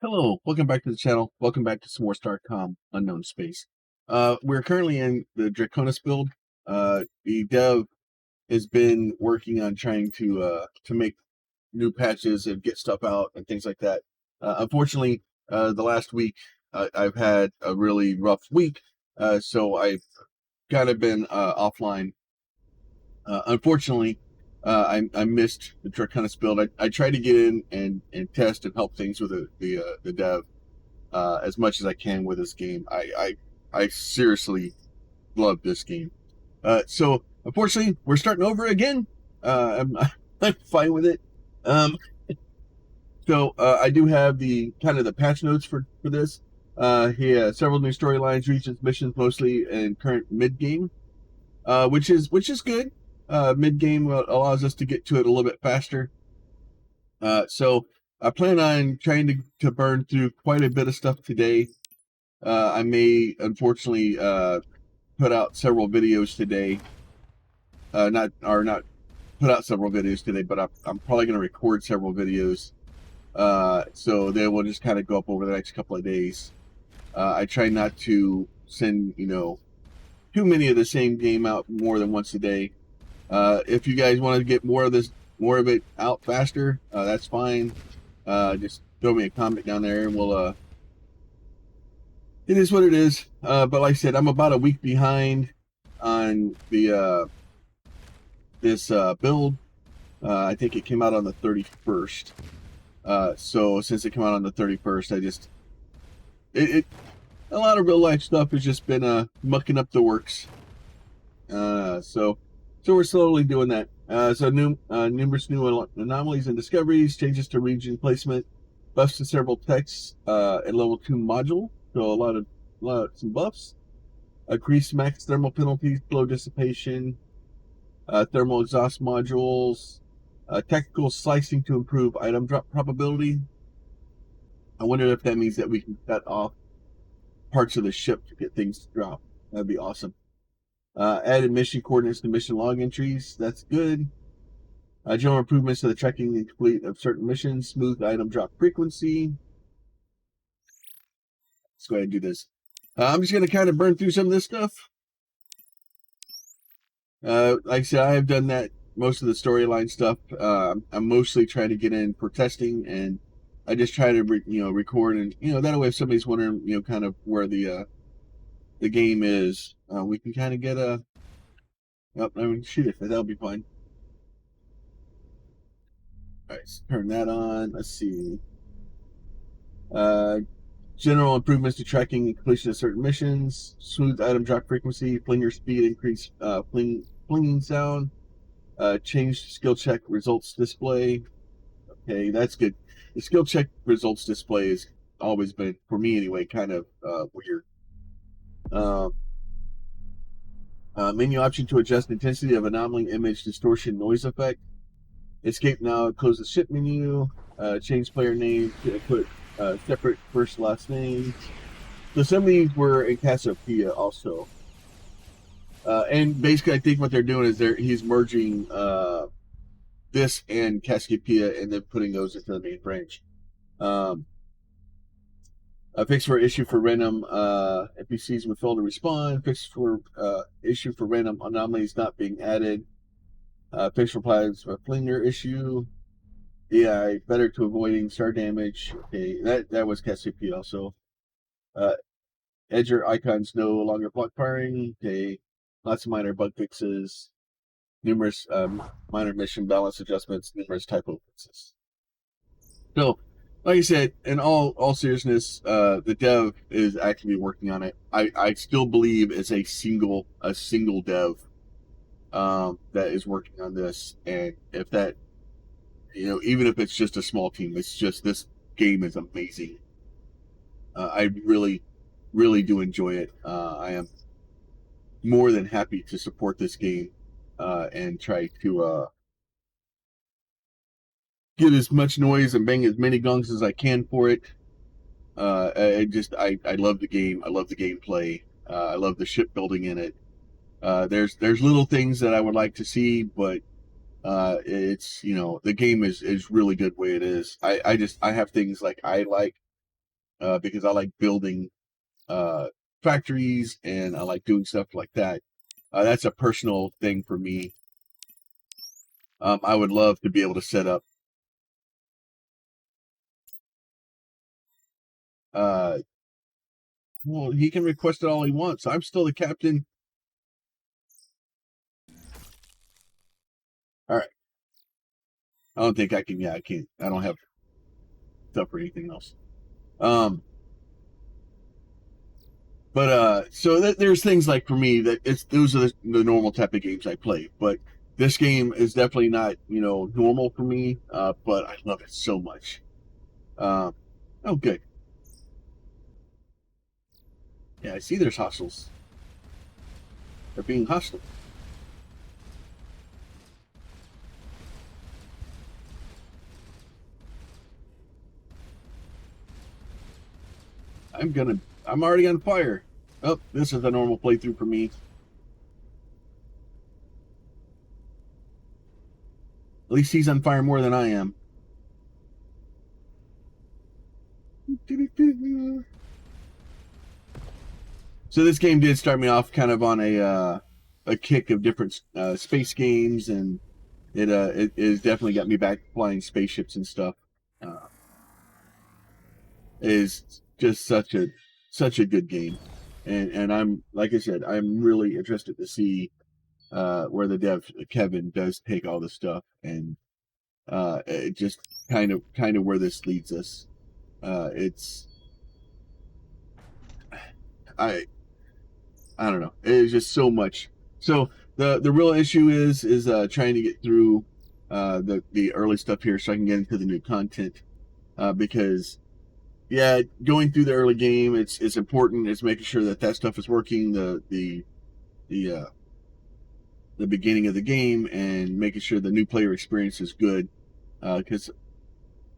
Hello, welcome back to the channel. Welcome back to some more Starcom Unknown Space. We're currently in the Draconis build. The dev has been working on trying to make new patches and get stuff out and things like that. Unfortunately, the last week I've had a really rough week, so I've kind of been offline. Unfortunately, I missed the Draconis build. I tried to get in and test and help things with the dev as much as I can with this game. I seriously love this game. So unfortunately, we're starting over again. I'm fine with it. So I do have the kind of the patch notes for this. He has several new storylines, regions, missions, mostly in current mid game, which is good. Mid game allows us to get to it a little bit faster. So I plan on trying to burn through quite a bit of stuff today. I may unfortunately put out several videos today. Not put out several videos today, but I'm probably going to record several videos. So they will just kind of go up over the next couple of days. I try not to send too many of the same game out more than once a day. If you guys want to get more of it out faster, that's fine. Just throw me a comment down there and we'll it is what it is. But like I said, I'm about a week behind on the this build. I think it came out on the 31st. So since it came out on the 31st, I just a lot of real life stuff has just been mucking up the works. So we're slowly doing that. So numerous new anomalies and discoveries, changes to region placement, buffs to several techs and level 2 module. So some buffs. Increased max thermal penalties, flow dissipation, thermal exhaust modules, technical slicing to improve item drop probability. I wonder if that means that we can cut off parts of the ship to get things to drop. That'd be awesome. Added mission coordinates to mission log entries. That's good. General improvements to the tracking and complete of certain missions. Smooth item drop frequency. Let's go ahead and do this. I'm just going to kind of burn through some of this stuff. Like I said, I have done that, most of the storyline stuff. I'm mostly trying to get in for testing, and I just try to record, and that way if somebody's wondering kind of where the game is, we can kind of get a shoot it. That'll be fine. All right, let's turn that on. Let's see. General improvements to tracking and completion of certain missions. Smooth item drop frequency. Flinger speed increase. Flinging sound. Change skill check results display. Okay, that's good. The skill check results display has always been, for me anyway, kind of weird. Menu option to adjust intensity of anomaly, image, distortion, noise effect. Escape now, close the ship menu. Change player name, put separate first last name. So some of these were in Cassiopeia also. And basically I think what they're doing is he's merging this and Cassiopeia and then putting those into the main branch. A fix for issue for random NPCs will fail to respond. Fix for issue for random anomalies not being added. Fix for replies for flinger issue. AI better to avoiding star damage. Okay, that was Cassiopeia also. Edger icons no longer block firing. Okay, lots of minor bug fixes. Numerous minor mission balance adjustments. Numerous typo fixes. So, like I said, in all seriousness, the dev is actively working on it. I still believe it's a single dev that is working on this, and if that, even if it's just a small team, it's just, this game is amazing. I really, really do enjoy it. I am more than happy to support this game and try to get as much noise and bang as many gongs as I can for it. I love the game. I love the gameplay. I love the shipbuilding in it. There's little things that I would like to see, but it's the game is really good the way it is. I have things like I like because I like building factories and I like doing stuff like that. That's a personal thing for me. I would love to be able to set up well, he can request it all he wants. I'm still the captain. All right. I don't think I can. Yeah, I can't. I don't have stuff or anything else. But so there's things like for me that those are the normal type of games I play. But this game is definitely not normal for me. But I love it so much. Oh, good. Yeah, I see. There's hostiles. They're being hostile. I'm already on fire. Oh, this is a normal playthrough for me. At least he's on fire more than I am. So this game did start me off kind of on a kick of different space games, and it has definitely got me back flying spaceships and stuff. It is just such a good game, and I'm like I said, I'm really interested to see where the dev Kevin does take all this stuff, and it just kind of where this leads us. It's I I don't know. It's just so much. So the real issue is trying to get through the early stuff here so I can get into the new content. Because yeah, going through the early game, it's important. It's making sure that stuff is working. The beginning of the game and making sure the new player experience is good. Because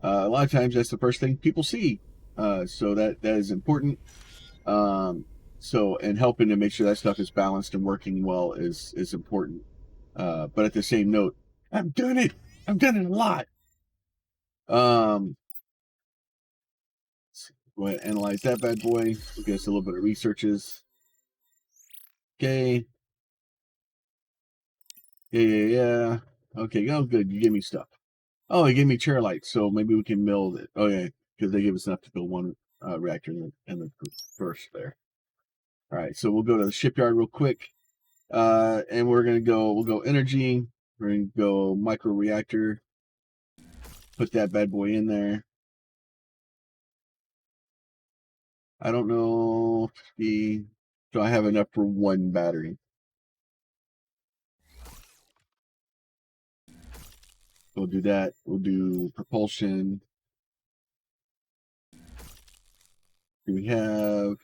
a lot of times that's the first thing people see. So that is important. So and helping to make sure that stuff is balanced and working well is important. But at the same note, I've done it a lot. Let's go ahead and analyze that bad boy. We'll get us a little bit of researches. Okay. Yeah. Okay, oh good, you gave me stuff. Oh, he gave me chair lights, so maybe we can build it. Oh yeah, because they give us enough to build one reactor in the first there. All right, so we'll go to the shipyard real quick. And we'll go energy. We're gonna go micro reactor. Put that bad boy in there. I don't know so I have enough for one battery. We'll do that. We'll do propulsion. Do we have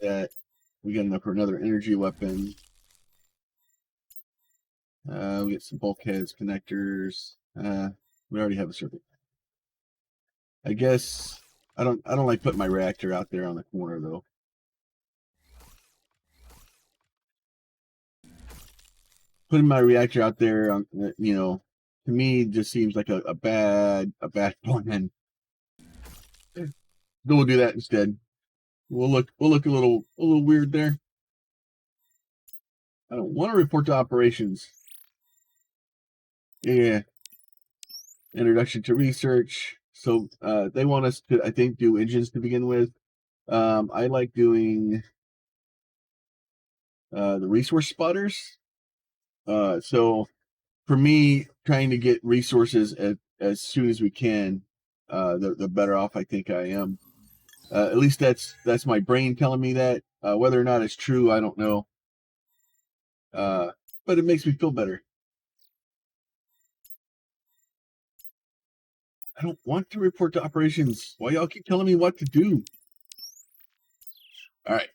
that? We got enough for another energy weapon. We get some bulkheads, connectors. We already have a circuit. I guess I don't like putting my reactor out there on the corner though. Putting my reactor out there on to me just seems like a bad plan. We'll do that instead. We'll look a little weird there. I don't want to report to operations. Yeah. Introduction to research. So they want us to, I think, do engines to begin with. I like doing the resource spotters. So for me, trying to get resources as soon as we can, the better off I think I am. At least that's my brain telling me that. Whether or not it's true, I don't know. But it makes me feel better. I don't want to report to operations. Why y'all keep telling me what to do? All right.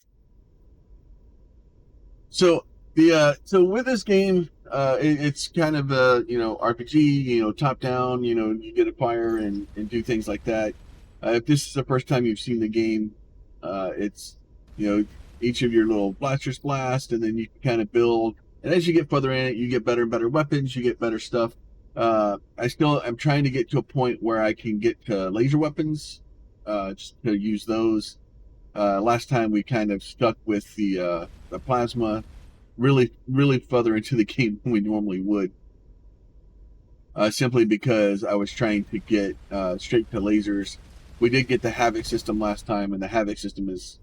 So so with this game, it's kind of a RPG, top down. You get a fire and do things like that. If this is the first time you've seen the game, it's each of your little blasters blast, and then you can kind of build. And as you get further in it, you get better and better weapons, you get better stuff. I'm trying to get to a point where I can get to laser weapons, just to use those. Last time we kind of stuck with the plasma really further into the game than we normally would. Simply because I was trying to get straight to lasers. We did get the Havoc system last time, and the Havoc system is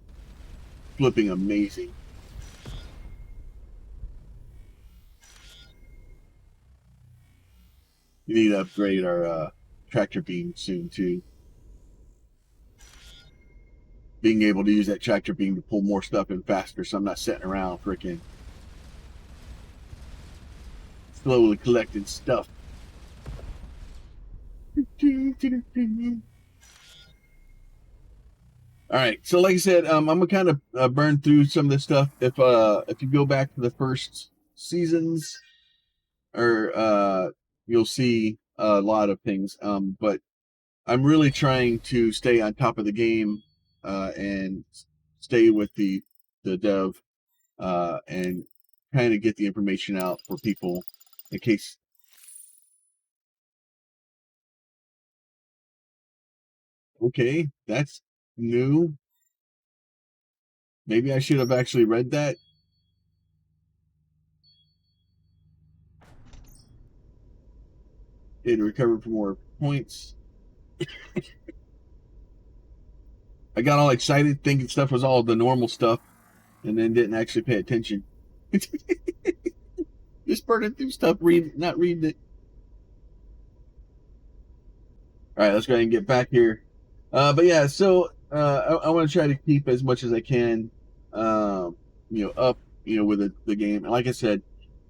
flipping amazing. We need to upgrade our tractor beam soon too. Being able to use that tractor beam to pull more stuff in faster, so I'm not sitting around freaking slowly collecting stuff. All right, so like I said, I'm gonna kind of burn through some of this stuff. If you go back to the first seasons, or you'll see a lot of things. But I'm really trying to stay on top of the game, and stay with the dev, and kind of get the information out for people in case. Okay, that's new. Maybe I should have actually read that. It recovered for more points. I got all excited thinking stuff was all the normal stuff, and then didn't actually pay attention. Just burning through stuff, not reading it. All right, let's go ahead and get back here. But yeah, so I want to try to keep as much as I can, up, with the game. And like I said,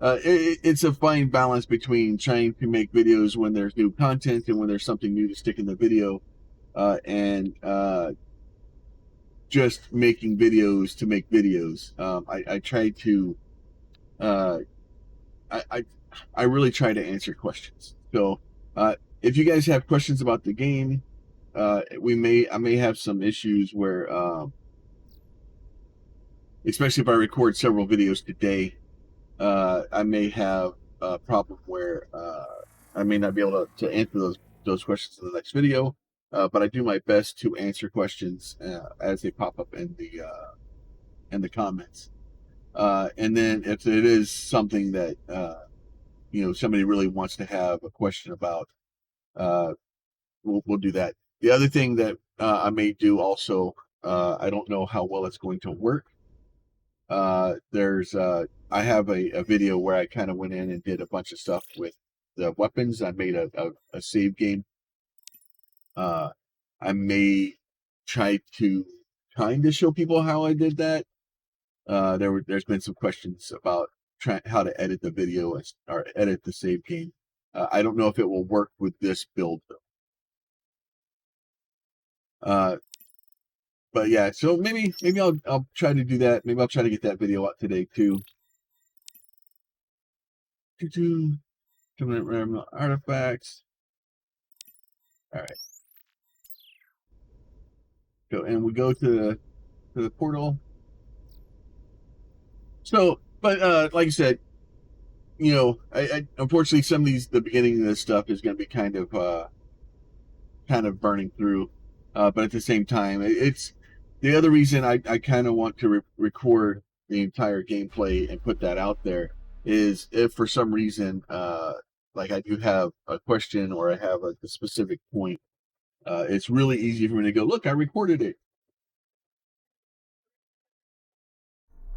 it's a fine balance between trying to make videos when there's new content and when there's something new to stick in the video, and just making videos to make videos. I try to, I really try to answer questions. So if you guys have questions about the game, I may have some issues where, especially if I record several videos today, I may have a problem where I may not be able to answer those questions in the next video. But I do my best to answer questions as they pop up in the comments. And then if it is something that somebody really wants to have a question about, we'll do that. The other thing that I may do also, I don't know how well it's going to work. I have a video where I kind of went in and did a bunch of stuff with the weapons. I made a save game. I may try to kind of show people how I did that. There's been some questions about how to edit the video or edit the save game. I don't know if it will work with this build though. But yeah, so maybe I'll try to do that. Maybe I'll try to get that video out today too. Random artifacts. All right. And we go to the portal. So, but like I said, I unfortunately some of the beginning of this stuff is going to be kind of burning through. But at the same time, it's the other reason I kind of want to record the entire gameplay and put that out there is if for some reason, like I do have a question or I have a specific point, it's really easy for me to go, look, I recorded it.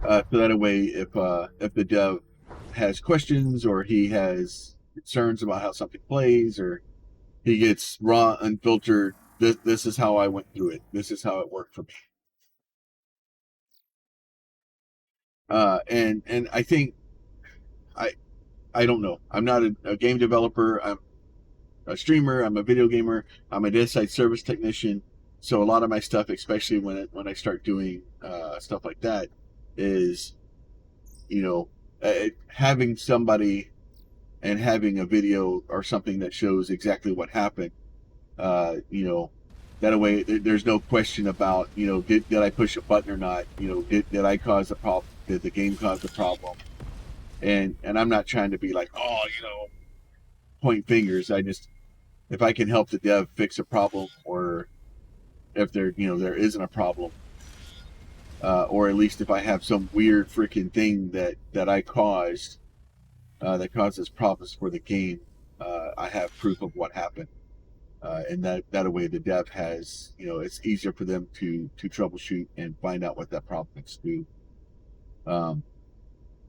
So that way, if the dev has questions or he has concerns about how something plays or he gets raw, unfiltered, this is how I went through it. This is how it worked for me. And I think I don't know. I'm not a game developer. I'm a streamer. I'm a video gamer. I'm a dead site service technician. So a lot of my stuff, especially when I start doing stuff like that, is having somebody and having a video or something that shows exactly what happened. That way there's no question about did I push a button or not. Did I cause the problem? Did the game cause the problem? And I'm not trying to be like, oh, point fingers. I just, if I can help the dev fix a problem, or if there isn't a problem, or at least if I have some weird freaking thing that I caused, that causes problems for the game, I have proof of what happened. And that way the dev has, it's easier for them to troubleshoot and find out what that problem is due.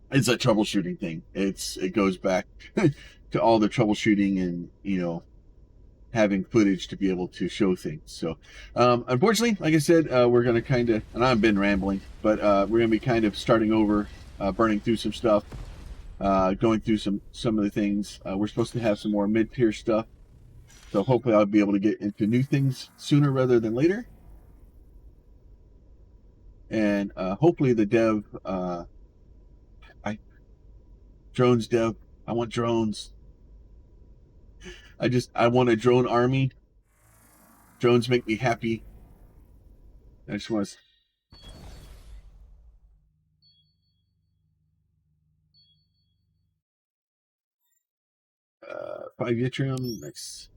It's a troubleshooting thing. It goes back to all the troubleshooting and having footage to be able to show things. So unfortunately, like I said, we're going to kind of, and I've been rambling, but we're going to be kind of starting over, burning through some stuff, going through some of the things. We're supposed to have some more mid-tier stuff, so hopefully I'll be able to get into new things sooner rather than later. And hopefully the dev, drones dev, I want drones. I want a drone army. Drones make me happy. I just want to. 5 yttrium, nice.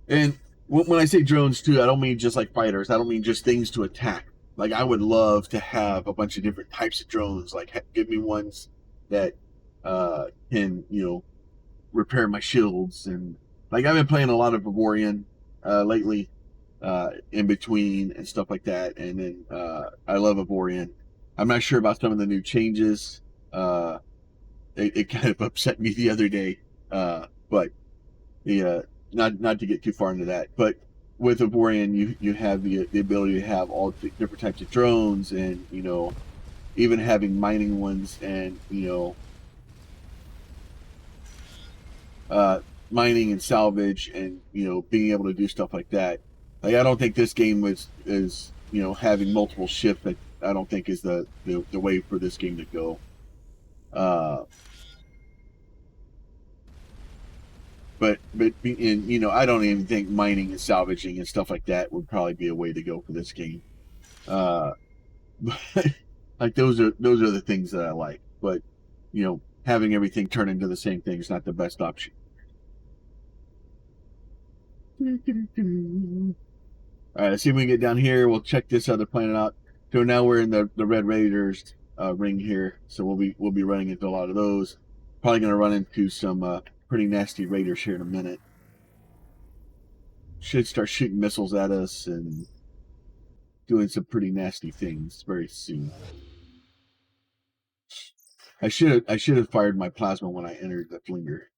And when I say drones too, I don't mean just like fighters. I don't mean just things to attack. Like, I would love to have a bunch of different types of drones. Like, give me ones that can repair my shields. And like, I've been playing a lot of Vivorian lately, in between and stuff like that. And then I love Vivorian. I'm not sure about some of the new changes. It kind of upset me the other day, but the not to get too far into that. But with Vivorian, you have the ability to have all different types of drones, and even having mining ones, and mining and salvage, and being able to do stuff like that. Like, I don't think this game is having multiple ships. That I don't think is the way for this game to go. But I don't even think mining and salvaging and stuff like that would probably be a way to go for this game. But like, those are the things that I like. But having everything turn into the same thing is not the best option. All right, let's see if we can get down here. We'll check this other planet out. So now we're in the Red Raiders ring here, so we'll be running into a lot of those. Probably going to run into some pretty nasty raiders here in a minute. Should start shooting missiles at us and doing some pretty nasty things very soon. I should have fired my plasma when I entered the flinger,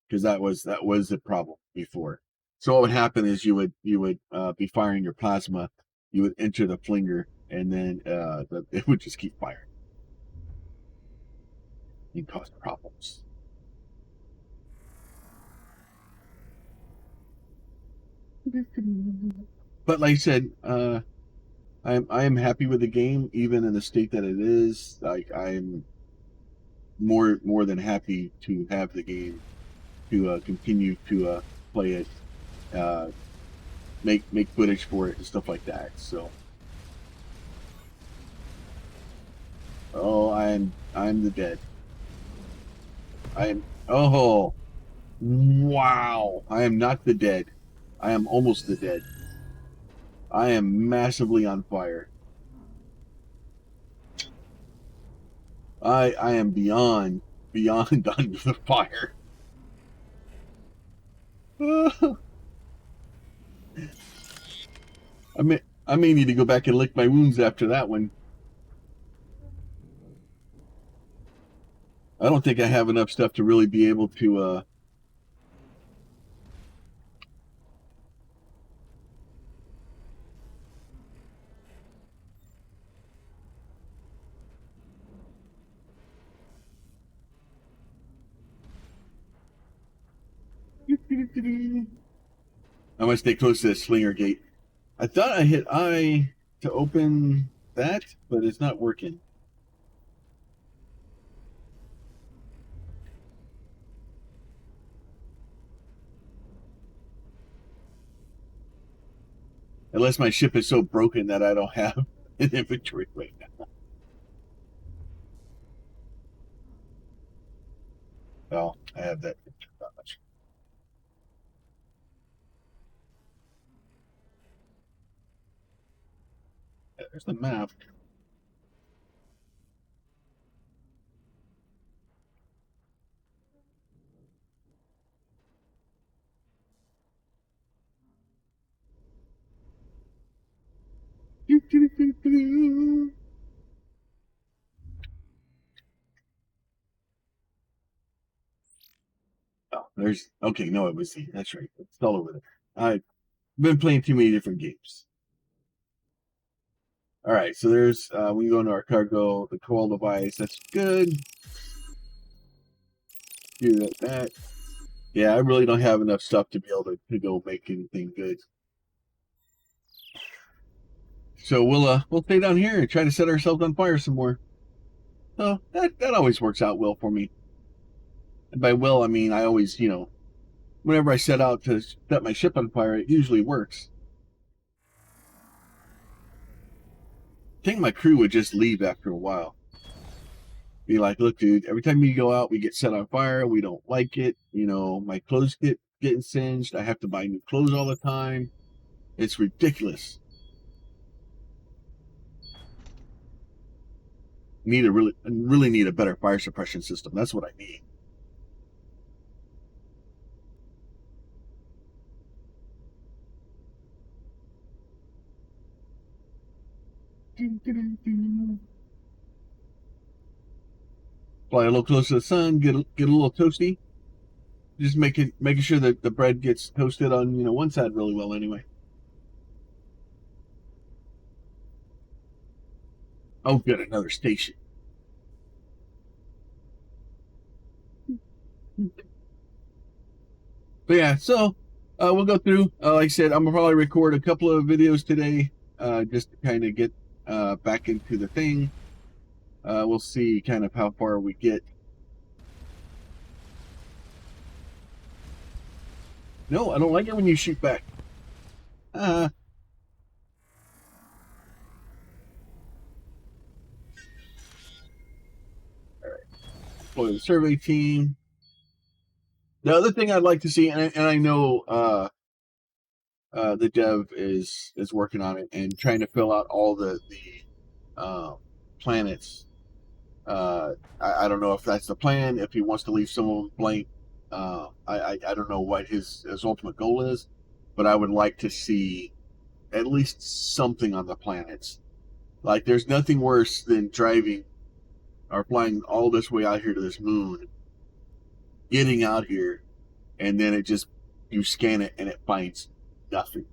because that was the problem before. So what would happen is you would be firing your plasma, you would enter the flinger, and then it would just keep firing. It caused problems. But like I said, I am happy with the game, even in the state that it is. Like, I'm more than happy to have the game, to continue to play it, make footage for it and stuff like that. So, I'm the dead. Oh, wow! I am not the dead. I am almost the dead. I am massively on fire. I am beyond under the fire. I may need to go back and lick my wounds after that one. I don't think I have enough stuff to really be able to I must stay close to the slinger gate. I thought I hit I to open that, but it's not working. Unless my ship is so broken that I don't have an inventory right now. Well, I have that much. Yeah, there's the map. Oh, there's okay. No, it was the. That's right. It's all over there. I've been playing too many different games. All right, so there's we go into our cargo, the coil device. That's good. Do that. Yeah, I really don't have enough stuff to be able to go make anything good. So we'll stay down here and try to set ourselves on fire some more. So that always works out well for me. And by well, I mean I always, whenever I set out to set my ship on fire, it usually works. I think my crew would just leave after a while. Be like, look, dude, every time you go out, we get set on fire. We don't like it. My clothes getting singed. I have to buy new clothes all the time. It's ridiculous. Really need a better fire suppression system. That's what I need. Fly a little closer to the sun, get a little toasty. Just making sure that the bread gets toasted on one side really well anyway. Oh, good, another station. But yeah, so we'll go through. Like I said, I'm gonna probably record a couple of videos today, just to kind of get back into the thing. We'll see kind of how far we get. No, I don't like it when you shoot back. Uh, all right. Deploy the survey team. The other thing I'd like to see, and I know the dev is working on it and trying to fill out all the planets. I don't know if that's the plan. If he wants to leave some of them blank, I don't know what his ultimate goal is, but I would like to see at least something on the planets. Like, there's nothing worse than driving or flying all this way out here to this moon, getting out here, and then it just you scan it and it finds nothing.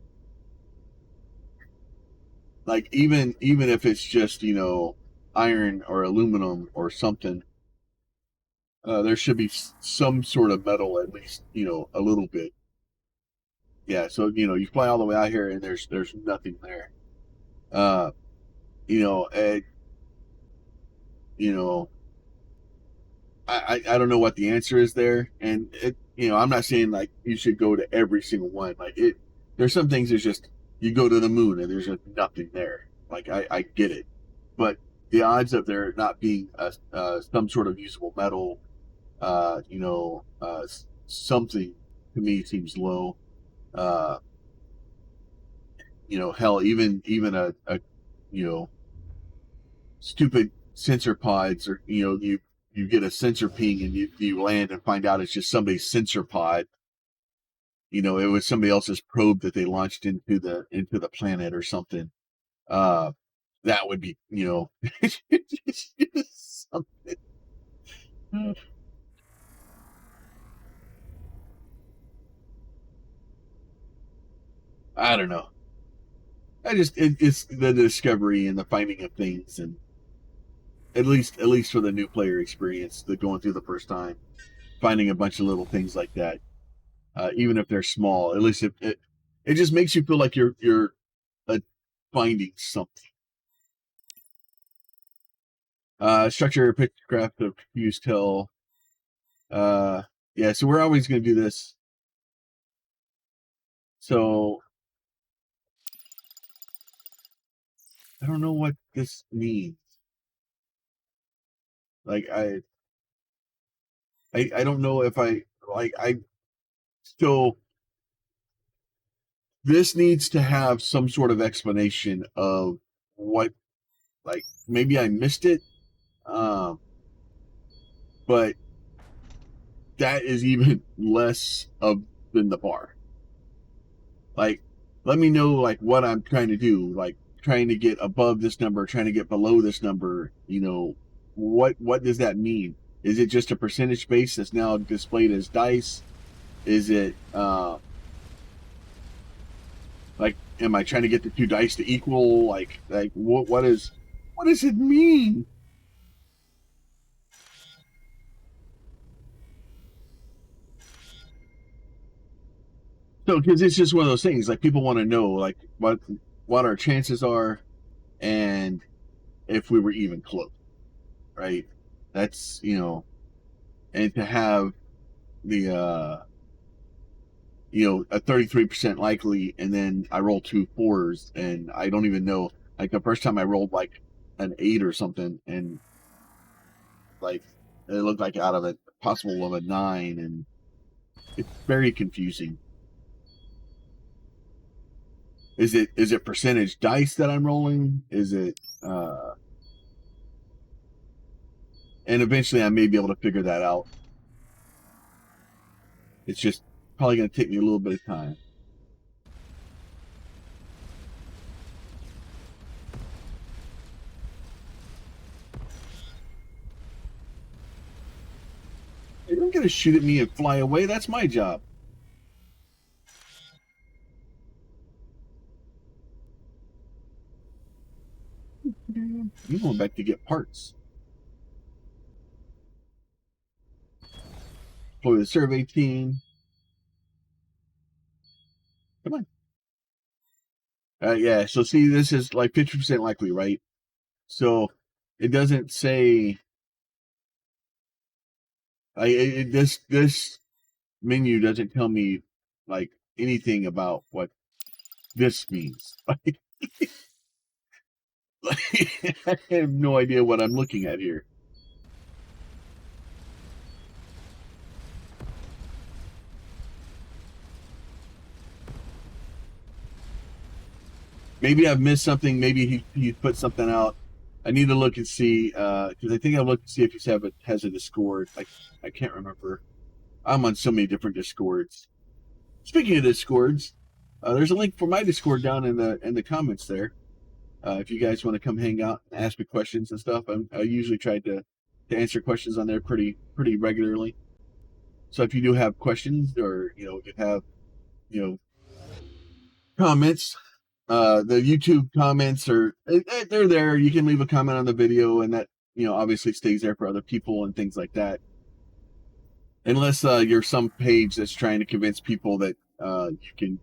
Like, even if it's just iron or aluminum or something, there should be some sort of metal, at least a little bit. Yeah, so you fly all the way out here and there's nothing there. uh and you know I don't know what the answer is there, and I'm not saying like you should go to every single one. Like, there's some things that's just you go to the moon and there's just nothing there. Like, I get it, but the odds of there not being some sort of usable metal, something, to me seems low. uh hell, even a you know stupid sensor pods, or you get a sensor ping and you land and find out it's just somebody's sensor pod. It was somebody else's probe that they launched into the planet or something. uh that would be something. I don't know. It's the discovery and the finding of things, and at least for the new player experience, the going through the first time, finding a bunch of little things like that, even if they're small. At least it just makes you feel like you're finding something. Structure, pictograph of use tell. Yeah, so we're always going to do this. So I don't know what this means. Like, I don't know if I like I still this needs to have some sort of explanation of what, like, maybe I missed it, um, but that is even less of than the bar. Like, let me know like what I'm trying to do, like trying to get above this number, trying to get below this number. What does that mean? Is it just a percentage base that's now displayed as dice? Is it like, am I trying to get the two dice to equal? Like what does it mean? So because it's just one of those things, like people want to know like what our chances are, and if we were even close, right? That's and to have the a 33% likely, and then I roll two fours, and I don't even know. Like the first time I rolled like an 8 or something, and like it looked like out of a possible of a 9, and it's very confusing. Is it percentage dice that I'm rolling? Is it and eventually I may be able to figure that out. It's just probably going to take me a little bit of time. You're not going to shoot at me and fly away. That's my job. I'm going back to get parts. Deploy the survey team. Come on. Yeah, so see, this is like 50% likely, right? So it doesn't say. This menu doesn't tell me like anything about what this means. I have no idea what I'm looking at here. Maybe I've missed something. Maybe he put something out. I need to look and see because I think I looked to see if he has a Discord. I can't remember. I'm on so many different Discords. Speaking of Discords, there's a link for my Discord down in the comments there. If you guys want to come hang out and ask me questions and stuff, I usually try to answer questions on there pretty regularly. So if you do have questions, or you have you know comments, the YouTube comments are they're there. You can leave a comment on the video, and that obviously stays there for other people and things like that. Unless you're some page that's trying to convince people that you can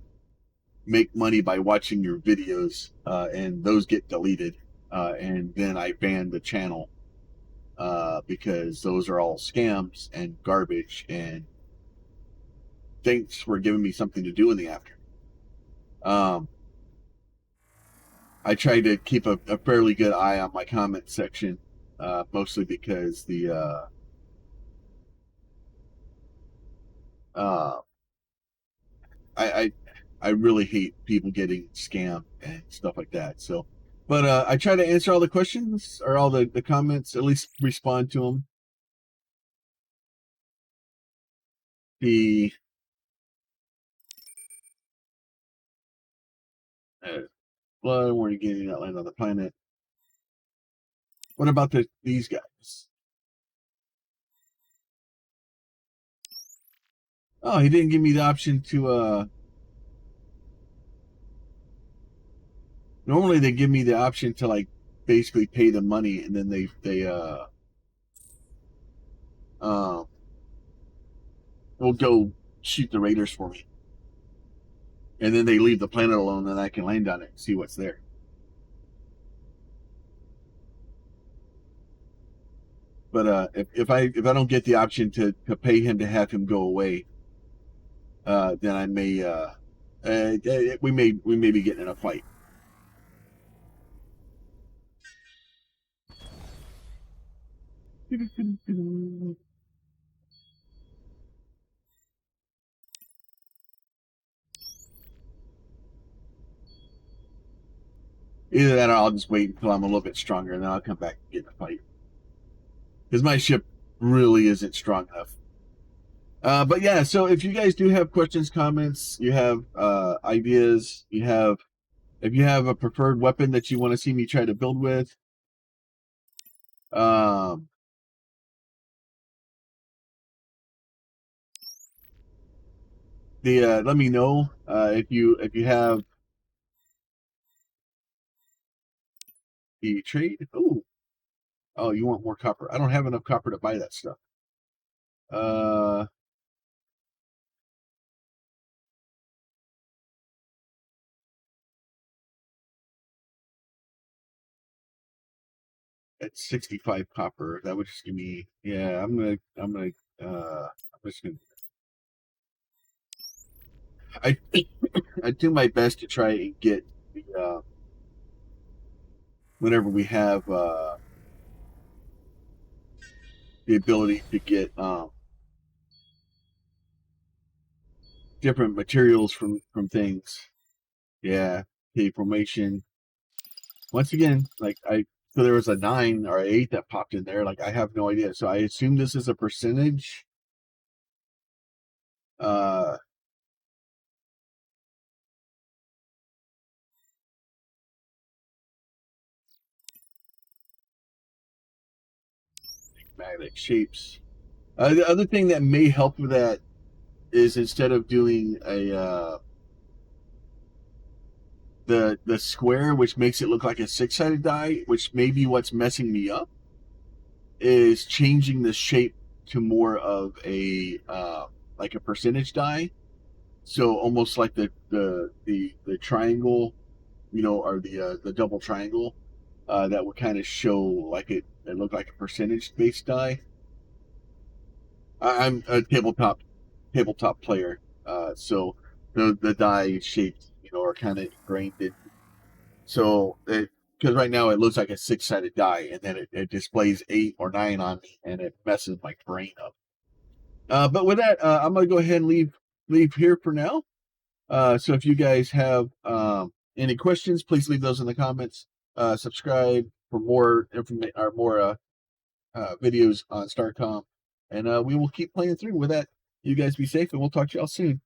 make money by watching your videos, and those get deleted, and then I ban the channel because those are all scams and garbage. And thanks for giving me something to do in the afternoon. I try to keep a fairly good eye on my comment section, mostly because the uh, I, I I really hate people getting scammed and stuff like that. So, but I try to answer all the questions or all the comments, at least respond to them. The blood weren't getting that land on the planet. What about these guys? Oh, he didn't give me the option to. Normally they give me the option to like basically pay the money, and then they uh will go shoot the raiders for me, and then they leave the planet alone, and I can land on it and see what's there. But if I don't get the option to pay him to have him go away, then I may we may be getting in a fight. Either that or I'll just wait until I'm a little bit stronger and then I'll come back and get in a fight. Because my ship really isn't strong enough. But yeah, so if you guys do have questions, comments, you have ideas, if you have a preferred weapon that you want to see me try to build with, um, let me know if you have the trade. Oh, you want more copper? I don't have enough copper to buy that stuff. Uh, at 65 copper, that would just give me. Yeah, I'm just gonna. I I do my best to try and get the whenever we have the ability to get different materials from things. Yeah, the formation. Once again, so there was a 9 or 8 that popped in there. Like I have no idea. So I assume this is a percentage. Uh, magnetic shapes. The other thing that may help with that is instead of doing a the square, which makes it look like a 6-sided die, which may be what's messing me up, is changing the shape to more of a like a percentage die. So almost like the triangle, or the double triangle, that would kind of show like it looked like a percentage based die. I'm a tabletop player, so the die shapes are kind of ingrained in. So because right now it looks like a 6-sided die, and then it displays 8 or 9 on me, and it messes my brain up. But with that, I'm gonna go ahead and leave here for now. So if you guys have any questions, please leave those in the comments. Subscribe for more information or more videos on Starcom, and we will keep playing through. With that, you guys be safe, and we'll talk to y'all soon.